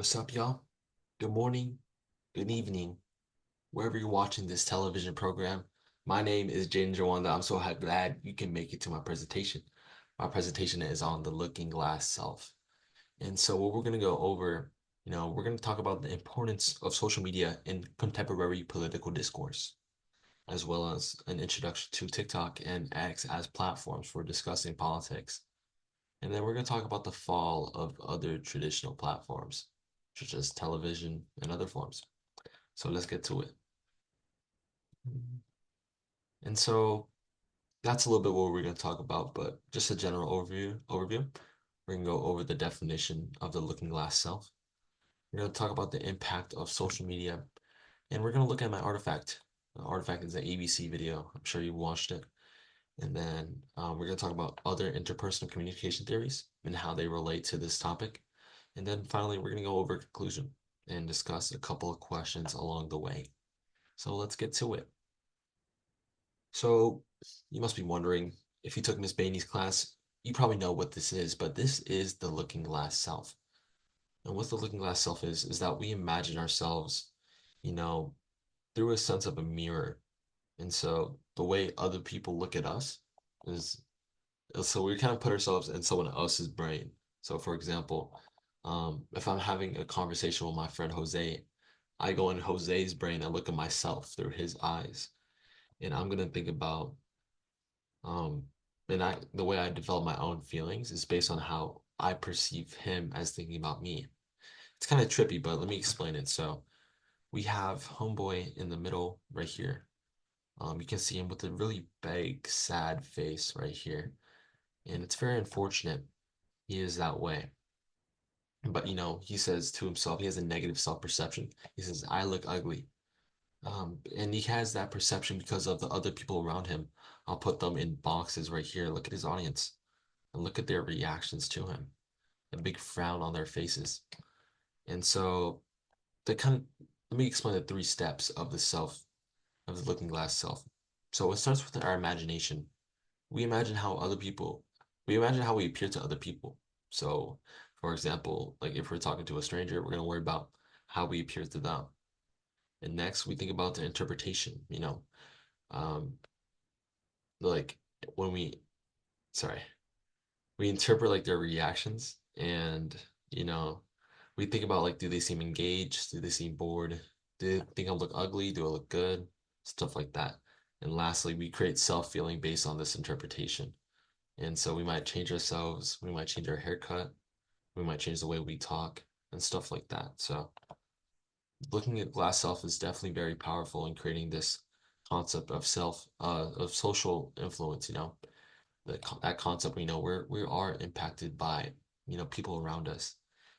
What's up, y'all? Good morning, good evening, wherever you're watching this television program. My name is Jaden Jawanda. I'm so glad you can make it to my presentation. My presentation is on the looking glass self. And so what we're going to go over, we're going to talk about the importance of social media in contemporary political discourse, as well as an introduction to TikTok and X as platforms for discussing politics. And then we're going to talk about the fall of other traditional platforms, such as television and other forms. So let's get to it. And so that's a little bit what we're going to talk about, but just a general overview. We're going to go over the definition of the looking glass self. We're going to talk about the impact of social media, and we're going to look at my artifact. The artifact is an ABC video. I'm sure you watched it. And then we're going to talk about other interpersonal communication theories and how they relate to this topic. And then finally, we're going to go over a conclusion and discuss a couple of questions along the way. So let's get to it. So you must be wondering, if you took Miss Bainey's class, you probably know what this is, but this is the looking glass self. And what the looking glass self is that we imagine ourselves, you know, through a sense of a mirror. And so the way other people look at us is so we kind of put ourselves in someone else's brain. So for example, if I'm having a conversation with my friend Jose, I go in Jose's brain and look at myself through his eyes. And I'm gonna think about Um, and the way I develop my own feelings is based on how I perceive him as thinking about me. It's kind of trippy, but let me explain it. So we have Homeboy in the middle right here. You can see him with a really big, sad face right here. And it's very unfortunate he is that way. But he says to himself, he has a negative self-perception. He says, I look ugly. And he has that perception because of the other people around him. I'll put them in boxes right here. Look at his audience and look at their reactions to him, a big frown on their faces. And so they kind of let me explain the three steps of the self, of the looking glass self. So it starts with our imagination. We imagine how other people, we imagine how we appear to other people. So, for example, like if we're talking to a stranger, we're going to worry about how we appear to them. And next, we think about the interpretation, um, like when sorry, we interpret like their reactions and you know we think about like do they seem engaged, do they seem bored, do they think I look ugly, do I look good, stuff like that. And lastly, we create self-feeling based on this interpretation. And so we might change ourselves, we might change our haircut, we might change the way we talk and stuff like that. So looking at glass self is definitely very powerful in creating this concept of self of social influence, that concept. We are impacted by people around us,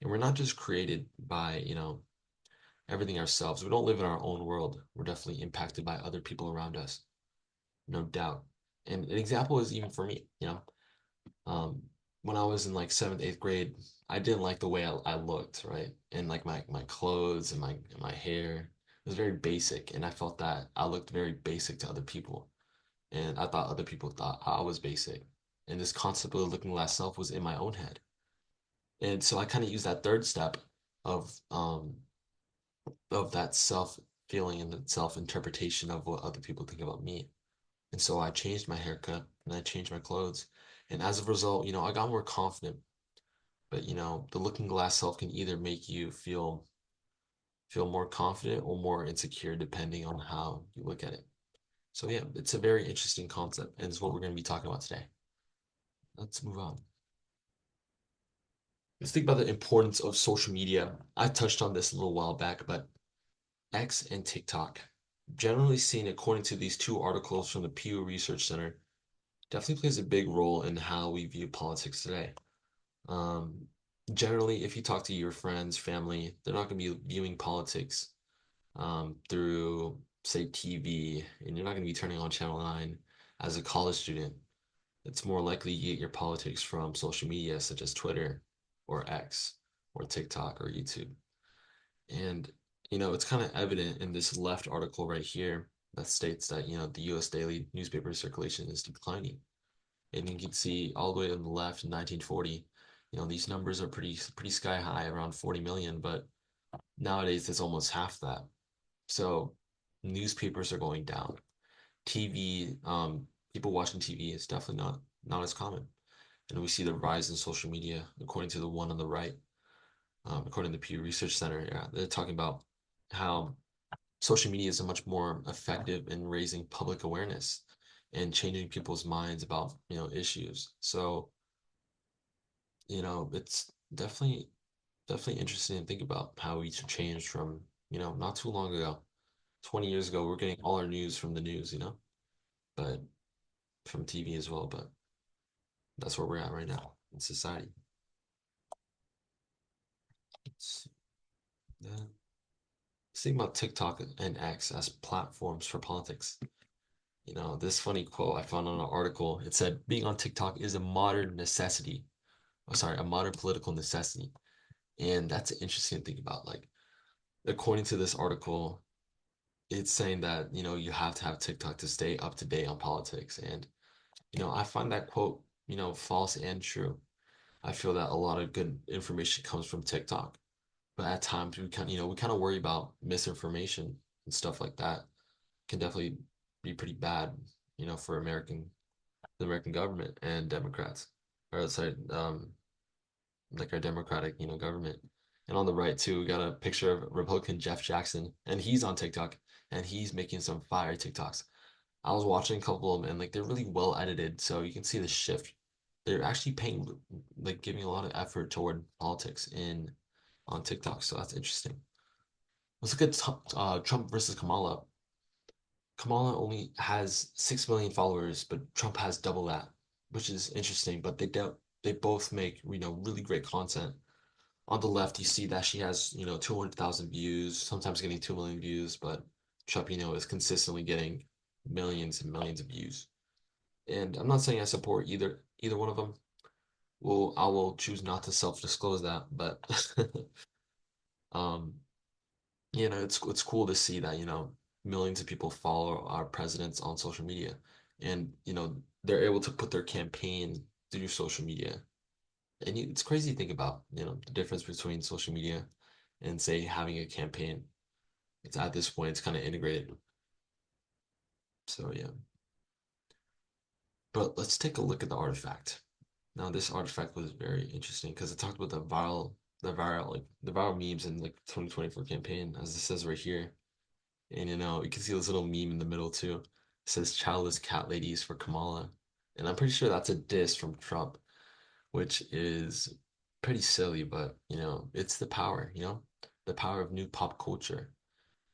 and we're not just created by everything ourselves. We don't live in our own world. We're definitely impacted by other people around us, no doubt. And an example is even for me, um when I was in like seventh, eighth grade, I didn't like the way I looked, right? And like my clothes and my hair was very basic, and I felt that I looked very basic to other people, and I thought other people thought I was basic. And this concept of looking less self was in my own head. And so I kind of used that third step of um of that self feeling and the self interpretation of what other people think about me. And so I changed my haircut and I changed my clothes. And as a result, I got more confident. But the looking glass self can either make you feel more confident or more insecure depending on how you look at it. So yeah, it's a very interesting concept, and it's what we're going to be talking about today. Let's move on. Let's think about the importance of social media. I touched on this a little while back, but X and TikTok, generally seen according to these two articles from the Pew Research Center, definitely plays a big role in how we view politics today. Um, Generally, if you talk to your friends, family, they're not going to be viewing politics through, say, TV, and you're not going to be turning on Channel 9 as a college student. It's more likely you get your politics from social media such as Twitter or X or TikTok or YouTube. And, it's kind of evident in this left article right here that states that, the US daily newspaper circulation is declining. And you can see all the way on the left in 1940, These numbers are pretty sky high, around 40 million, but nowadays it's almost half that. So newspapers are going down. TV, people watching TV is definitely not as common. And we see the rise in social media, according to the one on the right, according to the Pew Research Center. Yeah, they're talking about how social media is much more effective in raising public awareness and changing people's minds about issues. So it's definitely interesting to think about how we changed from not too long ago. 20 years ago, we're getting all our news from the news, but from TV as well. But that's where we're at right now in society. Let's see. Let's think about TikTok and X as platforms for politics. This funny quote I found on an article. It said, being on TikTok is a modern necessity. Oh, sorry, a modern political necessity. And that's interesting to think about. Like, according to this article, it's saying that, you have to have TikTok to stay up to date on politics. And, I find that quote, false and true. I feel that a lot of good information comes from TikTok. But at times we kind of worry about misinformation and stuff like that. Can definitely be pretty bad, for the American government and Democrats, or sorry, like our Democratic, government. And on the right too, we got a picture of Republican Jeff Jackson, and he's on TikTok, and he's making some fire TikToks. I was watching a couple of them, and like they're really well edited, so you can see the shift. They're actually paying, like, giving a lot of effort toward politics in on TikTok, so that's interesting. Let's look at Trump versus Kamala. Kamala only has 6 million followers, but Trump has double that, which is interesting. But they both make really great content. On the left, you see that she has 200,000 views, sometimes getting 2 million views, but Trump is consistently getting millions and millions of views. And I'm not saying I support either one of them. Well, I will choose not to self-disclose that, but um, it's cool to see that, millions of people follow our presidents on social media, and they're able to put their campaign through social media. And it's crazy to think about, the difference between social media and say having a campaign. It's at this point it's kind of integrated. So yeah. But let's take a look at the artifact. Now this artifact was very interesting because it talked about the viral memes in like 2024 campaign, as it says right here. And you can see this little meme in the middle too. It says childless cat ladies for Kamala. And I'm pretty sure that's a diss from Trump, which is pretty silly, but it's the power, the power of new pop culture.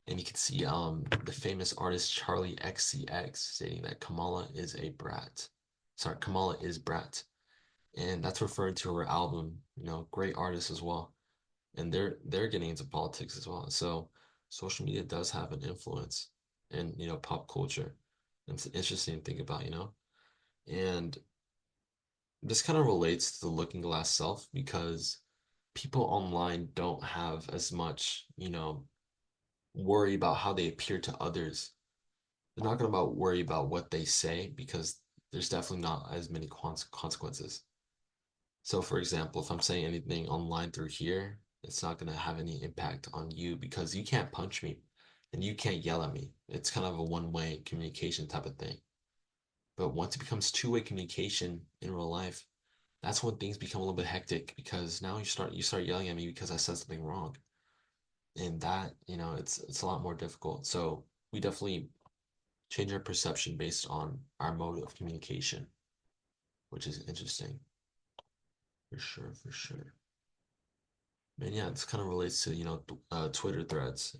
And you can see the famous artist Charlie XCX stating that Kamala is a brat. Sorry, Kamala is brat. And that's referring to her album, great artist as well. And they're getting into politics as well. So social media does have an influence in, pop culture. And it's interesting to think about, And this kind of relates to the looking glass self because people online don't have as much, worry about how they appear to others. They're not going to worry about what they say because there's definitely not as many consequences. So, for example, if I'm saying anything online through here, it's not going to have any impact on you because you can't punch me and you can't yell at me. It's kind of a one-way communication type of thing. But once it becomes two-way communication in real life, that's when things become a little bit hectic because now you start yelling at me because I said something wrong. And that, it's a lot more difficult. So we definitely change our perception based on our mode of communication, which is interesting. For sure, for sure. And yeah, this kind of relates to, Twitter threads,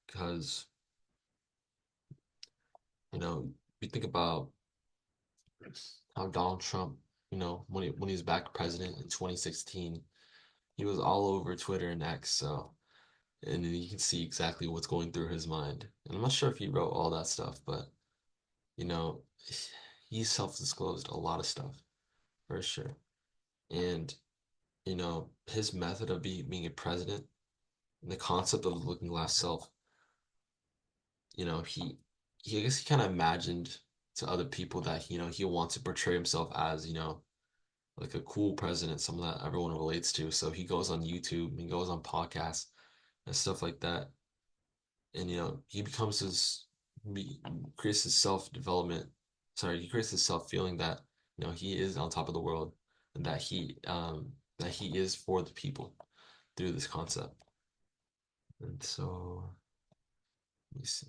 because, you know, we think about how Donald Trump, when he was back president in 2016, he was all over Twitter and X. So, and then you can see exactly what's going through his mind. And I'm not sure if he wrote all that stuff, but, you know, he self-disclosed a lot of stuff for sure. And, his method of being a president, the concept of the looking glass self, you know, he I guess he kind of imagined to other people that he wants to portray himself as, like a cool president, someone that everyone relates to. So he goes on YouTube, he goes on podcasts and stuff like that, and he becomes his he creates his self development. Sorry, he creates his self feeling that he is on top of the world and that he is for the people through this concept. And so let me see.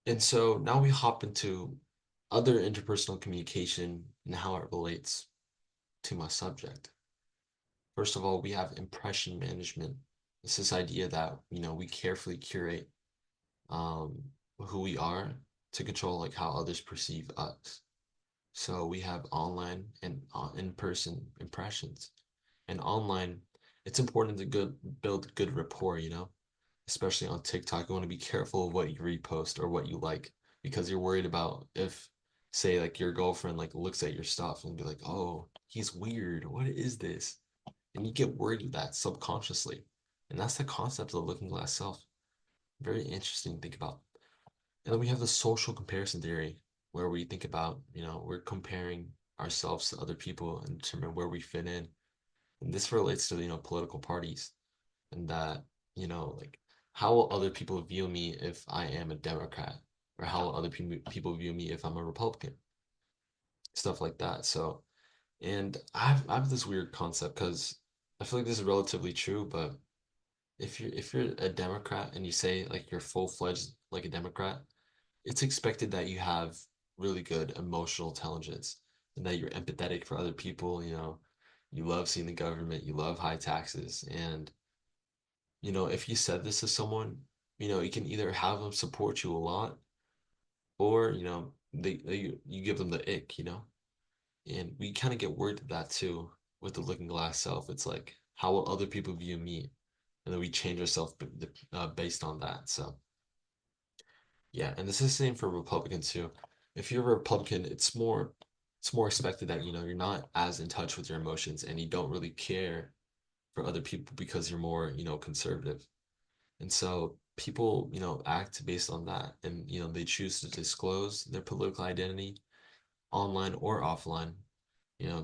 And so now we hop into other interpersonal communication and how it relates to my subject. First of all, we have impression management. It's this idea that, we carefully curate um, who we are to control like how others perceive us. So we have online and in-person impressions. And online, it's important to build good rapport, especially on TikTok. You want to be careful of what you repost or what you like because you're worried about if, say, like your girlfriend like looks at your stuff and be like, "Oh, he's weird. What is this?" And you get worried of that subconsciously. And that's the concept of the looking glass self. Very interesting to think about. And then we have the social comparison theory, where we think about, we're comparing ourselves to other people and determine where we fit in. And this relates to, political parties and that, like how will other people view me if I am a Democrat? Or how will other people view me if I'm a Republican? Stuff like that. So, and I have this weird concept because I feel like this is relatively true, but if you're a Democrat and you say like you're full-fledged like a Democrat, it's expected that you have really good emotional intelligence and that you're empathetic for other people, you love seeing the government, you love high taxes. And, if you said this to someone, you can either have them support you a lot or, you give them the ick, And we kind of get worried at that too with the looking glass self. It's like, how will other people view me? And then we change ourselves based on that. So, yeah, and this is the same for Republicans too. If you're a Republican, it's more expected that you're not as in touch with your emotions and you don't really care for other people because you're more conservative. And so people act based on that, and they choose to disclose their political identity online or offline,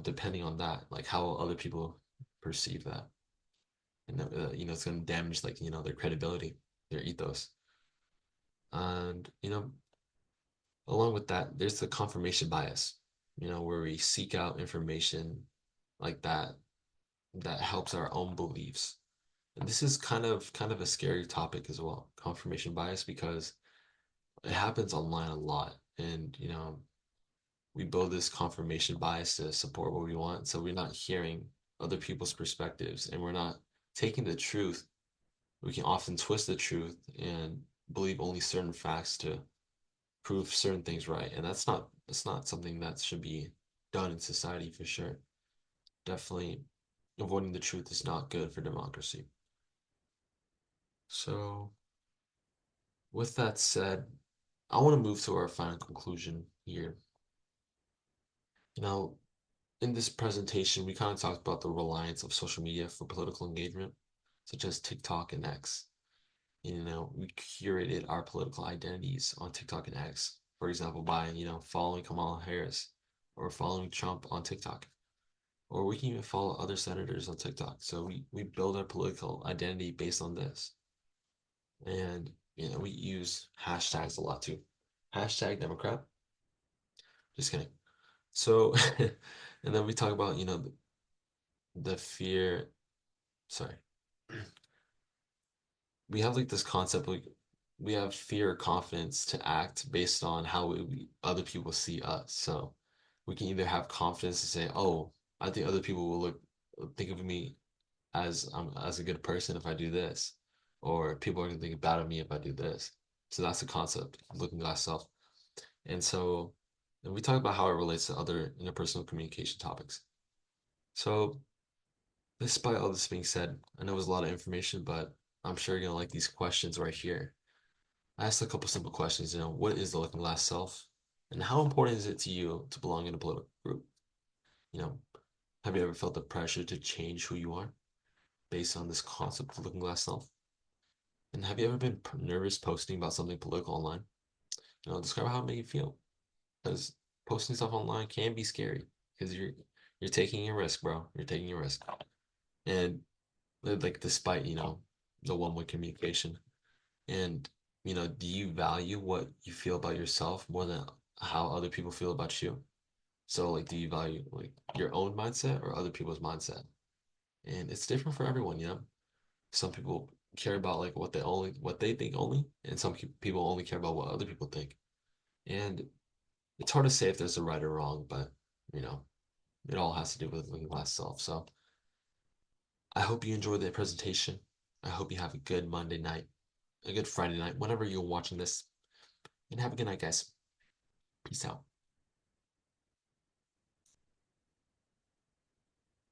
depending on that, like how other people perceive that, and it's going to damage like their credibility, their ethos, and along with that, there's the confirmation bias, where we seek out information like that helps our own beliefs. And this is kind of a scary topic as well, confirmation bias, because it happens online a lot. And we build this confirmation bias to support what we want. So we're not hearing other people's perspectives and we're not taking the truth. We can often twist the truth and believe only certain facts to prove certain things right, and that's not something that should be done in society for sure. Definitely avoiding the truth is not good for democracy. So, with that said, I want to move to our final conclusion here. Now, in this presentation, we kind of talked about the reliance of social media for political engagement, such as TikTok and X. We curated our political identities on TikTok and X, for example, by, following Kamala Harris or following Trump on TikTok. Or we can even follow other senators on TikTok. So we build our political identity based on this. And, we use hashtags a lot too. Hashtag Democrat. Just kidding. So, and then we talk about, the fear, sorry, we have like this concept like we have fear or confidence to act based on how other people see us. So we can either have confidence to say, "Oh, I think other people will think of me as a good person if I do this," or people are gonna think bad of me if I do this. So that's the concept of looking glass self. And so and we talk about how it relates to other interpersonal communication topics. So despite all this being said, I know it was a lot of information, but I'm sure you're gonna like these questions right here. I asked a couple simple questions, what is the looking glass self? And how important is it to you to belong in a political group? You know, have you ever felt the pressure to change who you are based on this concept of looking glass self? And have you ever been nervous posting about something political online? Describe how it made you feel. Because posting stuff online can be scary because you're taking a risk, bro. You're taking a risk. And like despite, the one-way communication. And, do you value what you feel about yourself more than how other people feel about you? So like do you value like your own mindset or other people's mindset? And it's different for everyone. Some people care about like what they think only, and some people only care about what other people think. And it's hard to say if there's a right or wrong, but you know, it all has to do with living last self. So I hope you enjoyed the presentation. I hope you have a good Monday night, a good Friday night, whenever you're watching this, and have a good night, guys. Peace out.